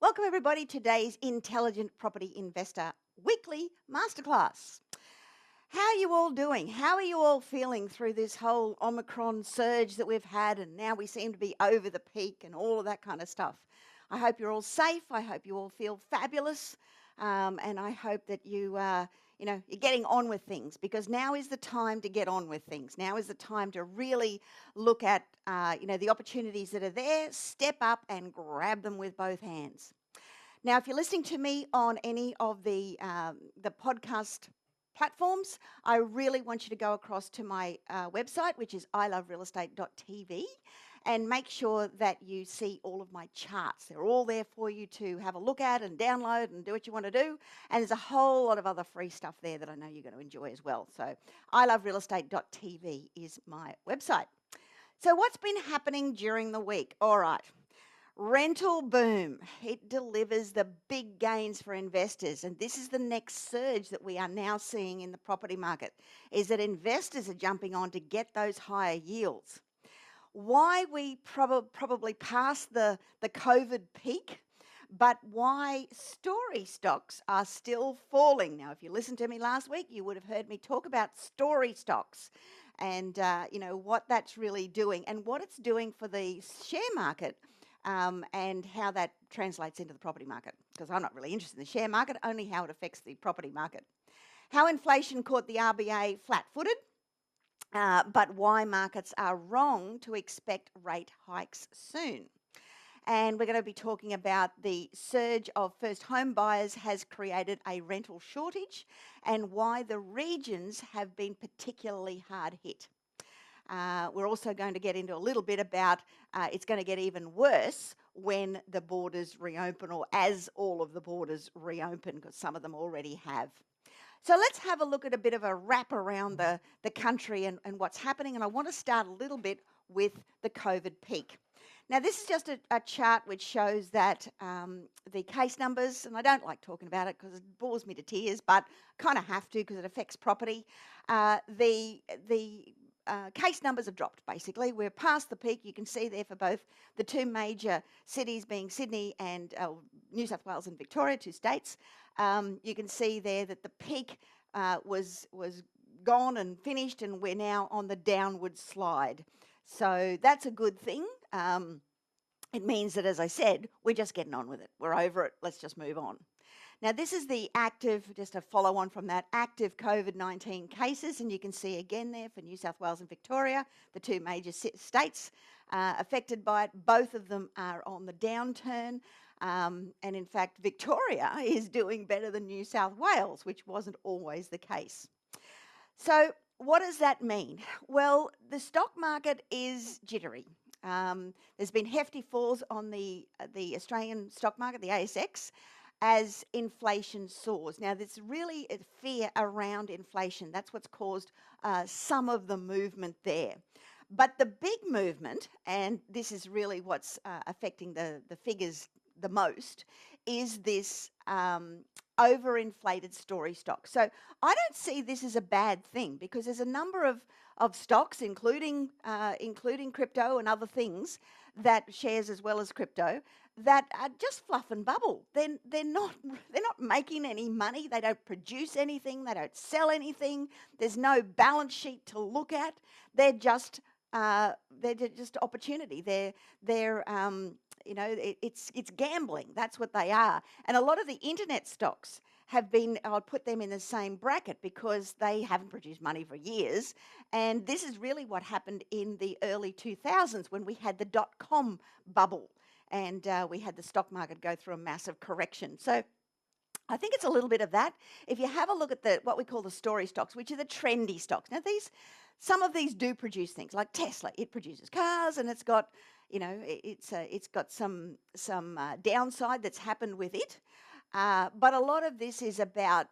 Welcome everybody to today's Intelligent Property Investor Weekly Masterclass. How are you all doing? How are you all feeling through this whole Omicron surge that we've had, and now we seem to be over the peak and all of that kind of stuff? I hope you're all safe. I hope you all feel fabulous, and I hope that you're getting on with things, because now is the time to get on with things. Now is the time to really look at the opportunities that are there, step up and grab them with both hands. Now, if you're listening to me on any of the podcast platforms, I really want you to go across to my website, which is iloverealestate.tv, and make sure that you see all of my charts. They're all there for you to have a look at and download and do what you want to do. And there's a whole lot of other free stuff there that I know you're going to enjoy as well. So iloverealestate.tv is my website. So what's been happening during the week? All right. Rental boom. It delivers the big gains for investors. And this is the next surge that we are now seeing in the property market, is that investors are jumping on to get those higher yields. Why we probably passed the COVID peak, but why story stocks are still falling. Now, if you listened to me last week, you would have heard me talk about story stocks and what that's really doing and what it's doing for the share market. And how that translates into the property market, because I'm not really interested in the share market, only how it affects the property market. How inflation caught the RBA flat-footed, but why markets are wrong to expect rate hikes soon. And we're going to be talking about the surge of first home buyers has created a rental shortage and why the regions have been particularly hard hit. We're also going to get into a little bit about it's going to get even worse when the borders reopen, or as all of the borders reopen, because some of them already have. So let's have a look at a bit of a wrap around the country and what's happening. And I want to start a little bit with the COVID peak. Now, this is just a chart which shows that the case numbers, and I don't like talking about it because it bores me to tears, but kind of have to because it affects property. The case numbers have dropped, basically. We're past the peak. You can see there for both the two major cities being Sydney and New South Wales and Victoria, two states. You can see there that the peak was gone and finished, and we're now on the downward slide. So that's a good thing. It means that, as I said, we're just getting on with it. We're over it. Let's just move on. Now, this is the active, just a follow on from that, active COVID-19 cases. And you can see again there for New South Wales and Victoria, the two major states affected by it. Both of them are on the downturn. And in fact, Victoria is doing better than New South Wales, which wasn't always the case. So what does that mean? Well, the stock market is jittery. There's been hefty falls on the Australian stock market, the ASX, as inflation soars. Now, there's really a fear around inflation. That's what's caused some of the movement there. But the big movement, and this is really what's affecting the figures the most, is this overinflated story stock. So I don't see this as a bad thing, because there's a number of stocks, including crypto and other things, that shares as well as crypto, that are just fluff and bubble. They're not making any money. They don't produce anything. They don't sell anything. There's no balance sheet to look at. They're just opportunity. It's gambling. That's what they are. And a lot of the internet stocks have been, I'll put them in the same bracket, because they haven't produced money for years. And this is really what happened in the early 2000s when we had the dot-com bubble and we had the stock market go through a massive correction. So I think it's a little bit of that. If you have a look at what we call the story stocks, which are the trendy stocks. Now, some of these do produce things, like Tesla. It produces cars, and it's got, it's got some downside that's happened with it. But a lot of this is about,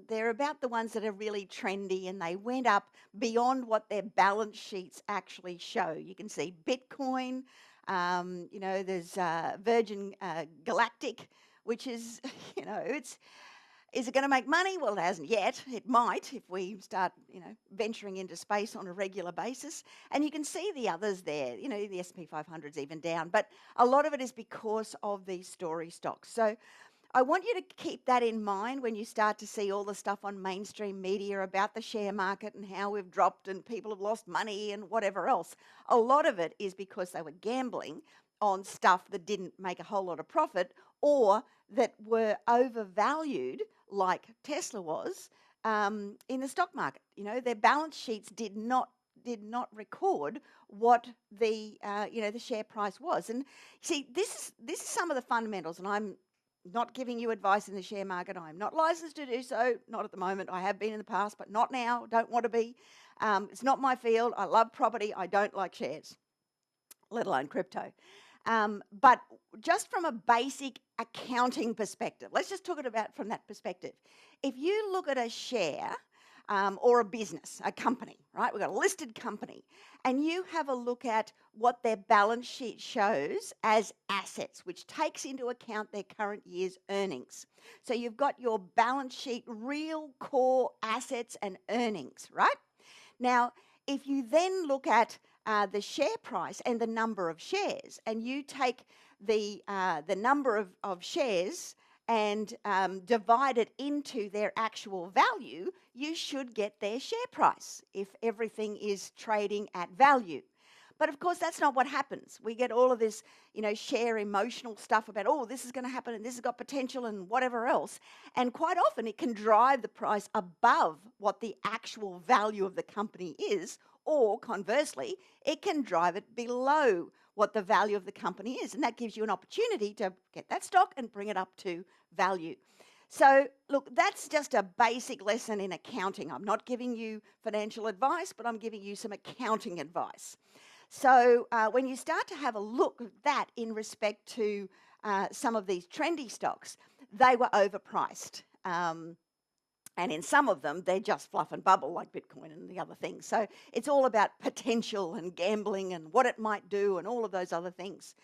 they're about the ones that are really trendy, and they went up beyond what their balance sheets actually show. You can see Bitcoin, there's Virgin Galactic, which is, Is it going to make money? Well, it hasn't yet. It might if we start, venturing into space on a regular basis. And you can see the others there. The S&P 500 is even down, but a lot of it is because of these story stocks. So I want you to keep that in mind when you start to see all the stuff on mainstream media about the share market and how we've dropped and people have lost money and whatever else. A lot of it is because they were gambling on stuff that didn't make a whole lot of profit or that were overvalued, like Tesla was, in the stock market. Their balance sheets did not record what the the share price was. And see, this is some of the fundamentals, and I'm not giving you advice in the share market. I'm not licensed to do so, not at the moment. I have been in the past, but not now. Don't want to be. It's not my field. I love property. I don't like shares, let alone crypto. But just from a basic accounting perspective, let's just talk about from that perspective. If you look at a share or a business, a company, right? We've got a listed company, and you have a look at what their balance sheet shows as assets, which takes into account their current year's earnings. So you've got your balance sheet, real core assets and earnings, right? Now, if you then look at the share price and the number of shares, and you take the number of shares and divide it into their actual value, you should get their share price if everything is trading at value. But of course, that's not what happens. We get all of this, share emotional stuff about, oh, this is going to happen and this has got potential and whatever else. And quite often it can drive the price above what the actual value of the company is, or conversely, it can drive it below what the value of the company is. And that gives you an opportunity to get that stock and bring it up to value. So, look, that's just a basic lesson in accounting. I'm not giving you financial advice, but I'm giving you some accounting advice. So when you start to have a look at that in respect to some of these trendy stocks, they were overpriced. And in some of them, they're just fluff and bubble like Bitcoin and the other things. So it's all about potential and gambling and what it might do and all of those other things.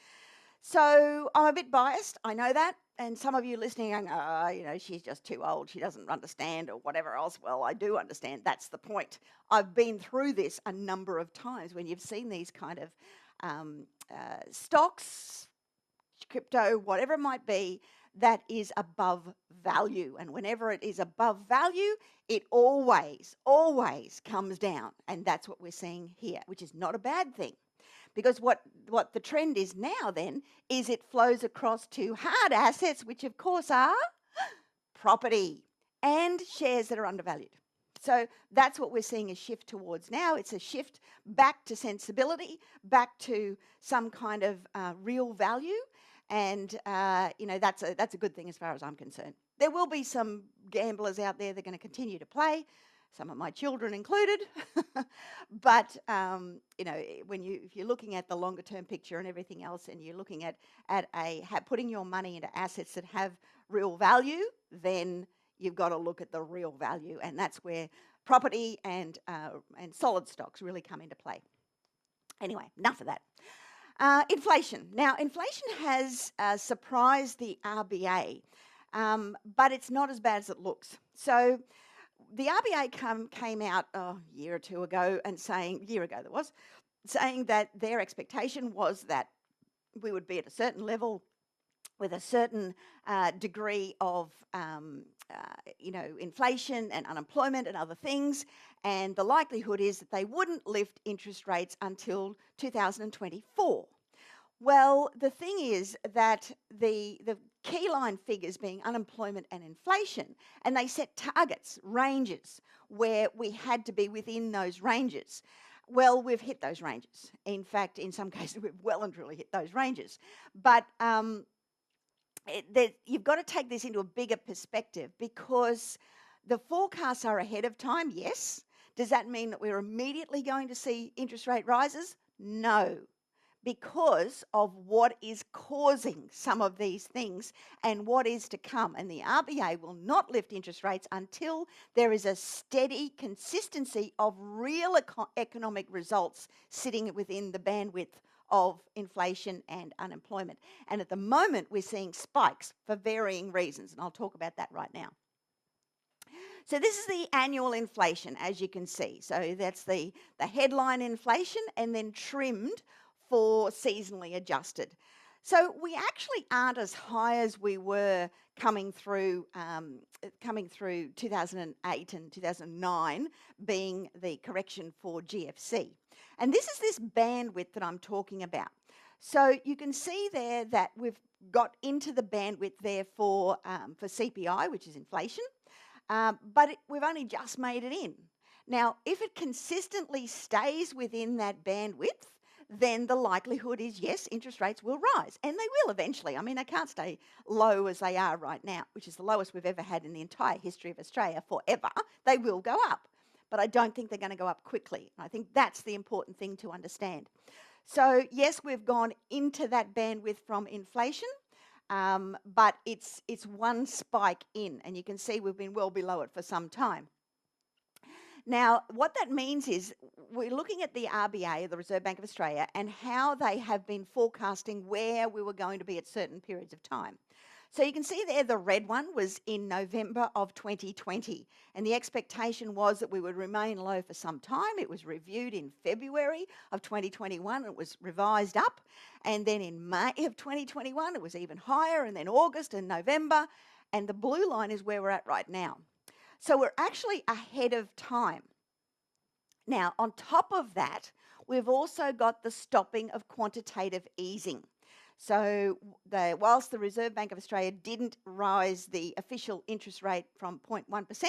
So I'm a bit biased, I know that. And some of you listening are going, she's just too old, she doesn't understand or whatever else. Well, I do understand. That's the point. I've been through this a number of times when you've seen these kind of stocks, crypto, whatever it might be, that is above value. And whenever it is above value, it always comes down. And that's what we're seeing here, which is not a bad thing. Because what the trend is now then is it flows across to hard assets, which of course are property and shares that are undervalued. So that's what we're seeing a shift towards now. It's a shift back to sensibility, back to some kind of real value. And, that's a good thing as far as I'm concerned. There will be some gamblers out there that are going to continue to play, some of my children included. But, if you're looking at the longer term picture and everything else, and you're looking at putting your money into assets that have real value, then you've got to look at the real value. And that's where property and solid stocks really come into play. Anyway, enough of that. Inflation. Now, inflation has surprised the RBA, but it's not as bad as it looks. So the RBA came out a year or two ago and saying that their expectation was that we would be at a certain level with a certain degree of inflation and unemployment and other things, and the likelihood is that they wouldn't lift interest rates until 2024. Well, the thing is that the key line figures being unemployment and inflation, and they set targets, ranges, where we had to be within those ranges. Well, we've hit those ranges. In fact, in some cases, we've well and truly hit those ranges. But you've got to take this into a bigger perspective, because the forecasts are ahead of time, yes. Does that mean that we're immediately going to see interest rate rises? No, because of what is causing some of these things and what is to come. And the RBA will not lift interest rates until there is a steady consistency of real economic results sitting within the bandwidth of inflation and unemployment. And at the moment, we're seeing spikes for varying reasons, and I'll talk about that right now. So this is the annual inflation, as you can see. So that's the headline inflation and then trimmed for seasonally adjusted. So we actually aren't as high as we were coming through 2008 and 2009, being the correction for GFC. And this is this bandwidth that I'm talking about. So you can see there that we've got into the bandwidth there for CPI, which is inflation, but we've only just made it in. Now, if it consistently stays within that bandwidth, then the likelihood is, yes, interest rates will rise, and they will eventually. I mean, they can't stay low as they are right now, which is the lowest we've ever had in the entire history of Australia forever. They will go up, but I don't think they're going to go up quickly. I think that's the important thing to understand. So, yes, we've gone into that bandwidth from inflation, but it's one spike in, and you can see we've been well below it for some time. Now, what that means is we're looking at the RBA, the Reserve Bank of Australia, and how they have been forecasting where we were going to be at certain periods of time. So you can see there the red one was in November of 2020, and the expectation was that we would remain low for some time. It was reviewed in February of 2021, it was revised up, and then in May of 2021 it was even higher, and then August and November, and the blue line is where we're at right now. So we're actually ahead of time. Now, on top of that, we've also got the stopping of quantitative easing. So whilst the Reserve Bank of Australia didn't rise the official interest rate from 0.1%,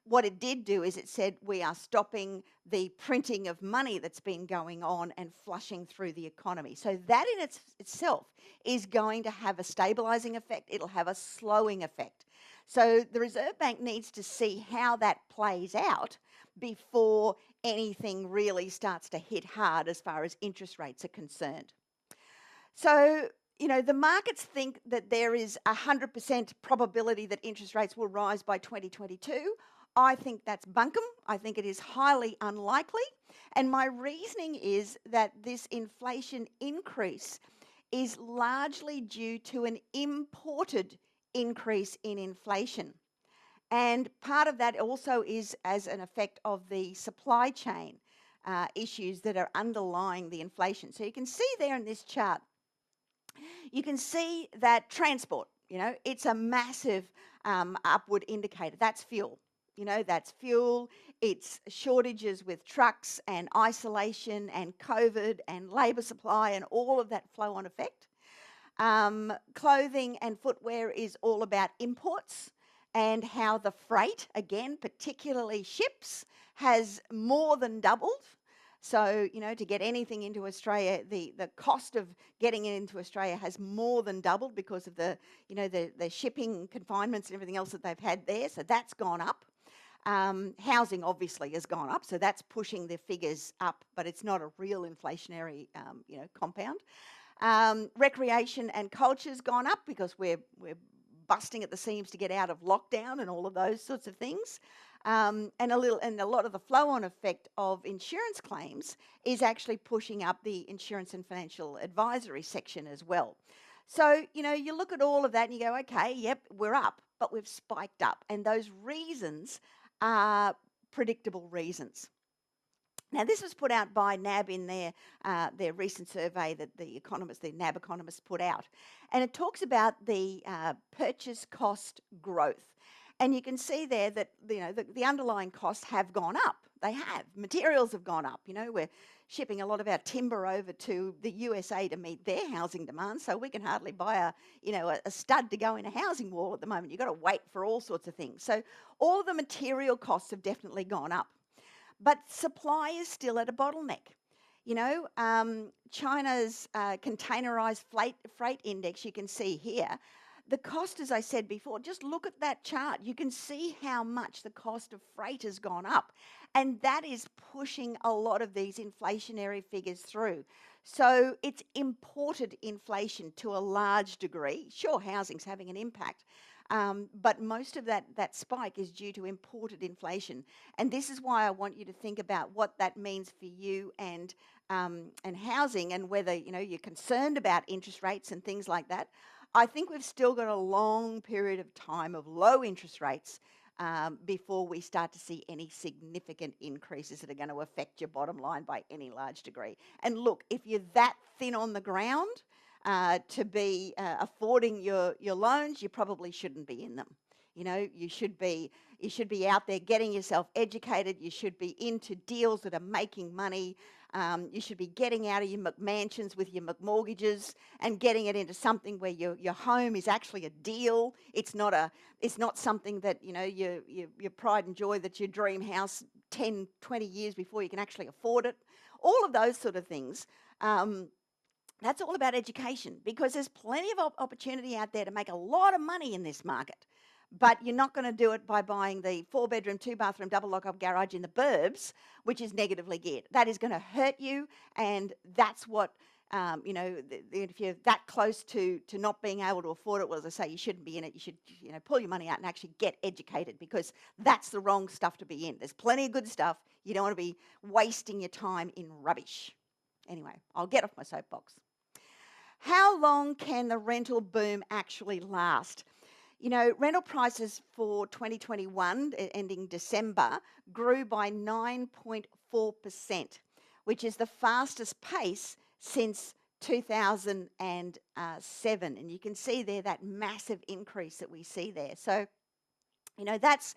what it did do is it said we are stopping the printing of money that's been going on and flushing through the economy. So that in itself is going to have a stabilising effect. It'll have a slowing effect. So the Reserve Bank needs to see how that plays out before anything really starts to hit hard as far as interest rates are concerned. So, you know, the markets think that there is 100% probability that interest rates will rise by 2022. I think that's bunkum. I think it is highly unlikely. And my reasoning is that this inflation increase is largely due to an imported increase in inflation. And part of that also is as an effect of the supply chain issues that are underlying the inflation. So you can see there in this chart, you can see that transport, you know, it's a massive upward indicator. That's fuel. You know, that's fuel. It's shortages with trucks and isolation and COVID and labour supply and all of that flow-on effect. Clothing and footwear is all about imports and how the freight, again, particularly ships, has more than doubled. So, you know, to get anything into Australia, the cost of getting it into Australia has more than doubled because of the, you know, the shipping confinements and everything else that they've had there. So that's gone up. Housing obviously has gone up, so that's pushing the figures up, but it's not a real inflationary, you know, compound. Recreation and culture's gone up because we're busting at the seams to get out of lockdown and all of those sorts of things. And a lot of the flow-on effect of insurance claims is actually pushing up the insurance and financial advisory section as well. So, you know, you look at all of that and you go, okay, yep, we're up, but we've spiked up. And those reasons are predictable reasons. Now, this was put out by NAB in their recent survey that the NAB economists put out. And it talks about the purchase cost growth. And you can see there that, you know, the underlying costs have gone up. They have. Materials have gone up. You know, we're shipping a lot of our timber over to the USA to meet their housing demands, so we can hardly buy a stud to go in a housing wall at the moment. You've got to wait for all sorts of things. So all of the material costs have definitely gone up. But supply is still at a bottleneck. You know, China's containerized freight index, you can see here. The cost, as I said before, just look at that chart. You can see how much the cost of freight has gone up. And that is pushing a lot of these inflationary figures through. So it's imported inflation to a large degree. Sure, housing's having an impact. But most of that spike is due to imported inflation. And this is why I want you to think about what that means for you and housing, and whether, you know, you're concerned about interest rates and things like that. I think we've still got a long period of time of low interest rates before we start to see any significant increases that are going to affect your bottom line by any large degree. And look, if you're that thin on the ground to be affording your loans, you probably shouldn't be in them. You know, you should be out there getting yourself educated. You should be into deals that are making money. You should be getting out of your McMansions with your McMortgages and getting it into something where your home is actually a deal. It's not something that, you know, your pride and joy that's your dream house 10, 20 years before you can actually afford it. All of those sort of things. That's all about education, because there's plenty of opportunity out there to make a lot of money in this market. But you're not going to do it by buying the 4-bedroom, 2-bathroom, double lock-up garage in the burbs, which is negatively geared. That is going to hurt you, and that's what, you know, if you're that close to not being able to afford it, well, as I say, you shouldn't be in it. You should, you know, pull your money out and actually get educated, because that's the wrong stuff to be in. There's plenty of good stuff. You don't want to be wasting your time in rubbish. Anyway, I'll get off my soapbox. How long can the rental boom actually last? You know, rental prices for 2021, ending December, grew by 9.4%, which is the fastest pace since 2007. And you can see there that massive increase that we see there. So, you know, that's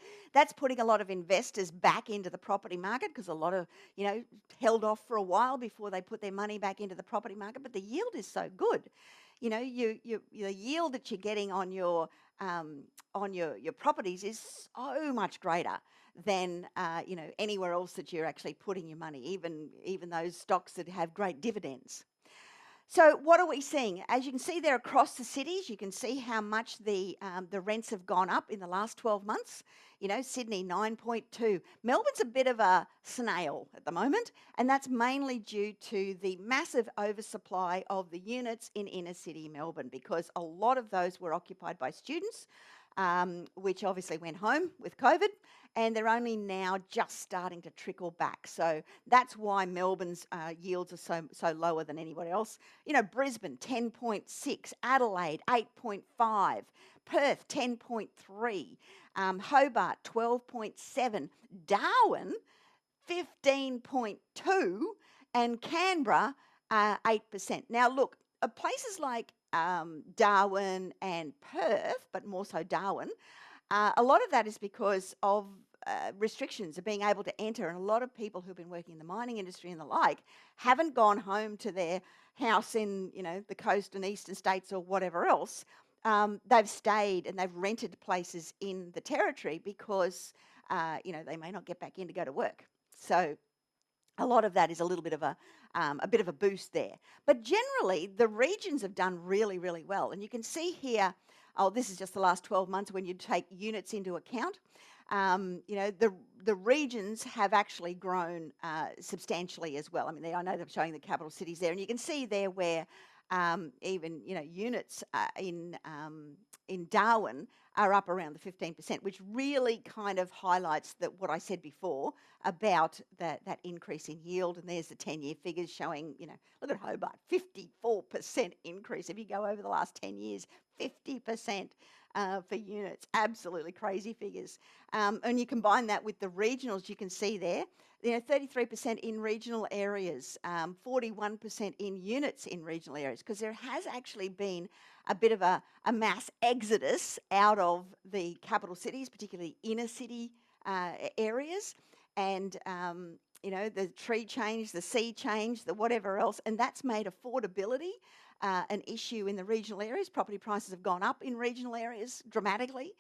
putting a lot of investors back into the property market, because a lot of, you know, held off for a while before they put their money back into the property market. But the yield is so good. You know, the yield that you're getting on your properties is so much greater than you know, anywhere else that you're actually putting your money, even those stocks that have great dividends. So what are we seeing? As you can see there across the cities, you can see how much the rents have gone up in the last 12 months. You know, Sydney 9.2. Melbourne's a bit of a snail at the moment, and that's mainly due to the massive oversupply of the units in inner city Melbourne, because a lot of those were occupied by students, which obviously went home with COVID, and they're only now just starting to trickle back. So that's why Melbourne's yields are so lower than anybody else. You know, Brisbane 10.6, Adelaide 8.5, Perth 10.3, Hobart 12.7, Darwin 15.2, and Canberra 8%. Now look, places like Darwin and Perth, but more so Darwin, a lot of that is because of restrictions of being able to enter, and a lot of people who've been working in the mining industry and the like haven't gone home to their house in, you know, the coast and eastern states or whatever else. They've stayed and they've rented places in the territory because you know, they may not get back in to go to work. So a lot of that is a little bit of a boost there. But generally, the regions have done really, really well. And you can see here, oh, this is just the last 12 months when you take units into account. You know, the regions have actually grown substantially as well. I mean, I know they're showing the capital cities there, and you can see there where even, you know, units in Darwin are up around the 15%, which really kind of highlights that what I said before about that increase in yield. And there's the 10-year figures showing, you know, look at Hobart, 54% increase. If you go over the last 10 years, 50% for units, absolutely crazy figures. And you combine that with the regionals, you can see there, you know, 33% in regional areas, 41% in units in regional areas, because there has actually been a bit of a mass exodus out of the capital cities, particularly inner city areas, and you know, the tree change, the sea change, the whatever else, and that's made affordability an issue in the regional areas. Property prices have gone up in regional areas dramatically,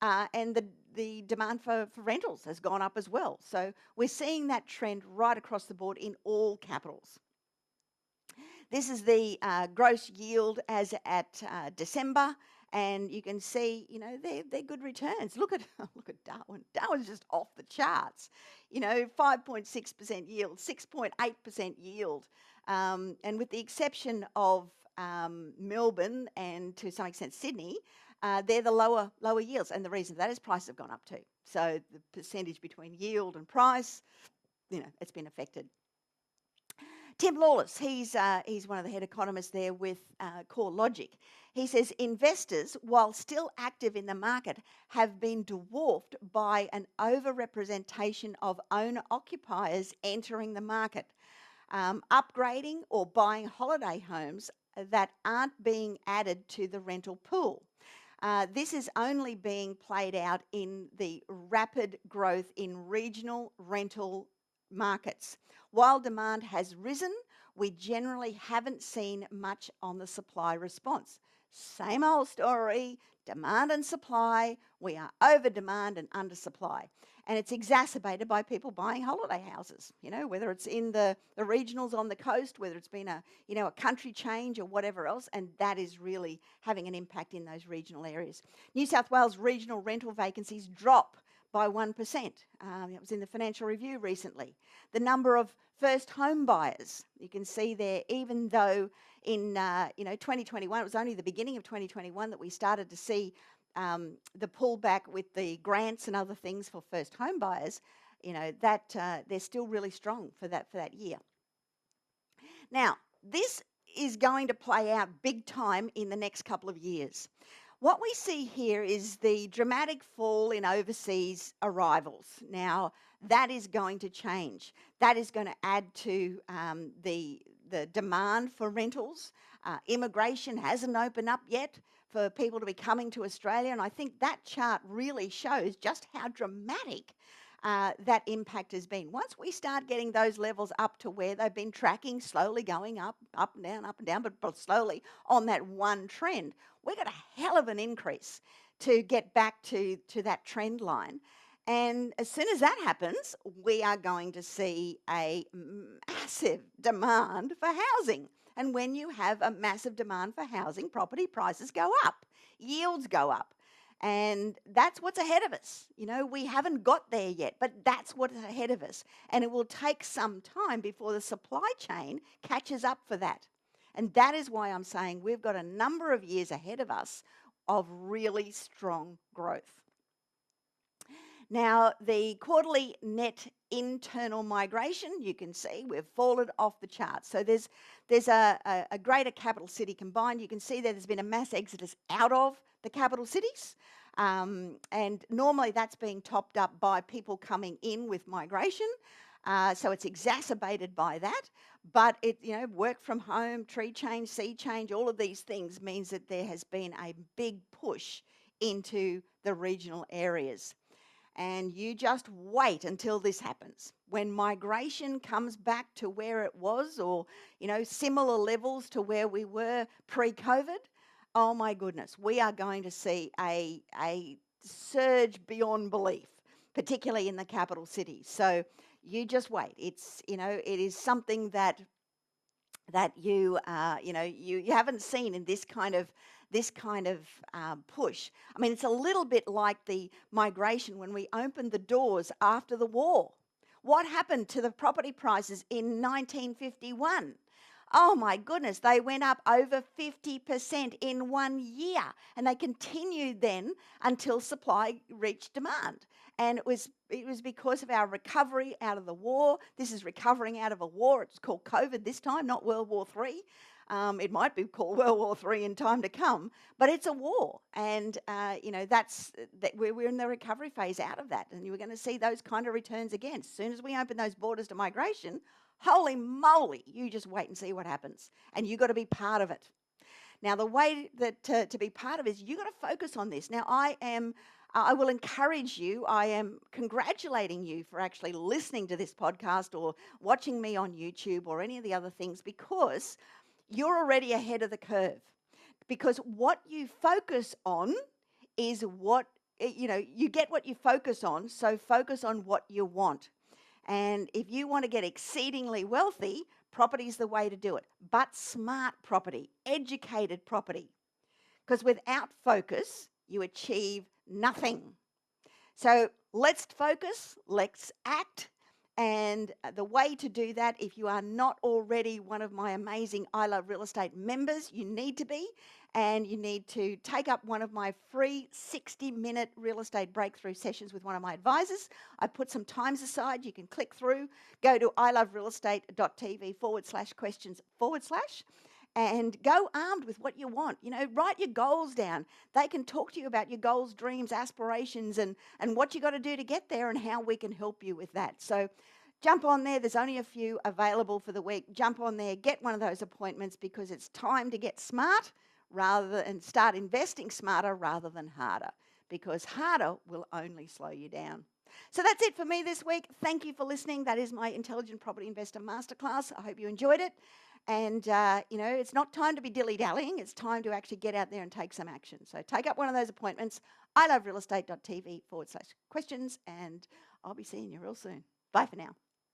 and the demand for rentals has gone up as well. So we're seeing that trend right across the board in all capitals. This is the gross yield as at December, and you can see, you know, they're good returns. Look at Darwin. Darwin's just off the charts. You know, 5.6% yield, 6.8% yield, and with the exception of Melbourne and to some extent Sydney, they're the lower yields, and the reason for that is prices have gone up too. So the percentage between yield and price, you know, it's been affected. Tim Lawless, he's one of the head economists there with Core Logic. He says investors, while still active in the market, have been dwarfed by an overrepresentation of owner-occupiers entering the market, upgrading or buying holiday homes that aren't being added to the rental pool. This is only being played out in the rapid growth in regional rental markets. While demand has risen, we generally haven't seen much on the supply response. Same old story, demand and supply. We are over demand and under supply. And it's exacerbated by people buying holiday houses, whether it's in the regionals on the coast, whether it's been a country change or whatever else, and that is really having an impact in those regional areas. New South Wales regional rental vacancies drop by 1%. It was in the Financial Review recently. The number of first home buyers, you can see there, even though in 2021, it was only the beginning of 2021 that we started to see the pullback with the grants and other things for first home buyers, that they're still really strong for that year. Now, this is going to play out big time in the next couple of years. What we see here is the dramatic fall in overseas arrivals. Now, that is going to change. That is going to add to the demand for rentals. Immigration hasn't opened up yet for people to be coming to Australia, and I think that chart really shows just how dramatic that impact has been. Once we start getting those levels up to where they've been tracking, slowly going up and down, but slowly on that one trend, we've got a hell of an increase to get back to that trend line. And as soon as that happens, we are going to see a massive demand for housing. And when you have a massive demand for housing, property prices go up, yields go up. And that's what's ahead of us. We haven't got there yet, but that's what's ahead of us. And it will take some time before the supply chain catches up for that. And that is why I'm saying we've got a number of years ahead of us of really strong growth. Now, the quarterly net internal migration, you can see we've fallen off the charts. So there's a greater capital city combined. You can see that there's been a mass exodus out of the capital cities. And normally that's being topped up by people coming in with migration. So it's exacerbated by that. But work from home, tree change, sea change, all of these things means that there has been a big push into the regional areas. And you just wait until this happens. When migration comes back to where it was, or similar levels to where we were pre-COVID, oh my goodness, we are going to see a surge beyond belief, particularly in the capital cities. So you just wait. It's it is something that you haven't seen in this kind of push. I mean, it's a little bit like the migration when we opened the doors after the war. What happened to the property prices in 1951? Oh my goodness, they went up over 50% in 1 year, and they continued then until supply reached demand. And it was because of our recovery out of the war. This is recovering out of a war. It's called COVID this time, not World War III. It might be called World War III in time to come, but it's a war, and we're in the recovery phase out of that, and you're going to see those kind of returns again. As soon as we open those borders to migration, holy moly, you just wait and see what happens, and you've got to be part of it. Now, the way that to be part of it is you've got to focus on this. Now, I will encourage you, I am congratulating you for actually listening to this podcast or watching me on YouTube or any of the other things, because you're already ahead of the curve. Because what you focus on is what, you get what you focus on, so focus on what you want. And if you want to get exceedingly wealthy, property is the way to do it. But smart property, educated property. Because without focus, you achieve nothing. So let's focus, let's act. And the way to do that, if you are not already one of my amazing I Love Real Estate members, you need to be. and you need to take up one of my free 60-minute real estate breakthrough sessions with one of my advisors. I put some times aside. You can click through, go to iloverealestate.tv/questions/ and go armed with what you want. You know, write your goals down. They can talk to you about your goals, dreams, aspirations, and what you got to do to get there and how we can help you with that. So jump on there. There's only a few available for the week. Jump on there, get one of those appointments, because it's time to get smart and start investing smarter rather than harder, because harder will only slow you down. So that's it for me this week. Thank you for listening. That is my Intelligent Property Investor Masterclass. I hope you enjoyed it. And, it's not time to be dilly-dallying. It's time to actually get out there and take some action. So take up one of those appointments, iloverealestate.tv/questions, and I'll be seeing you real soon. Bye for now.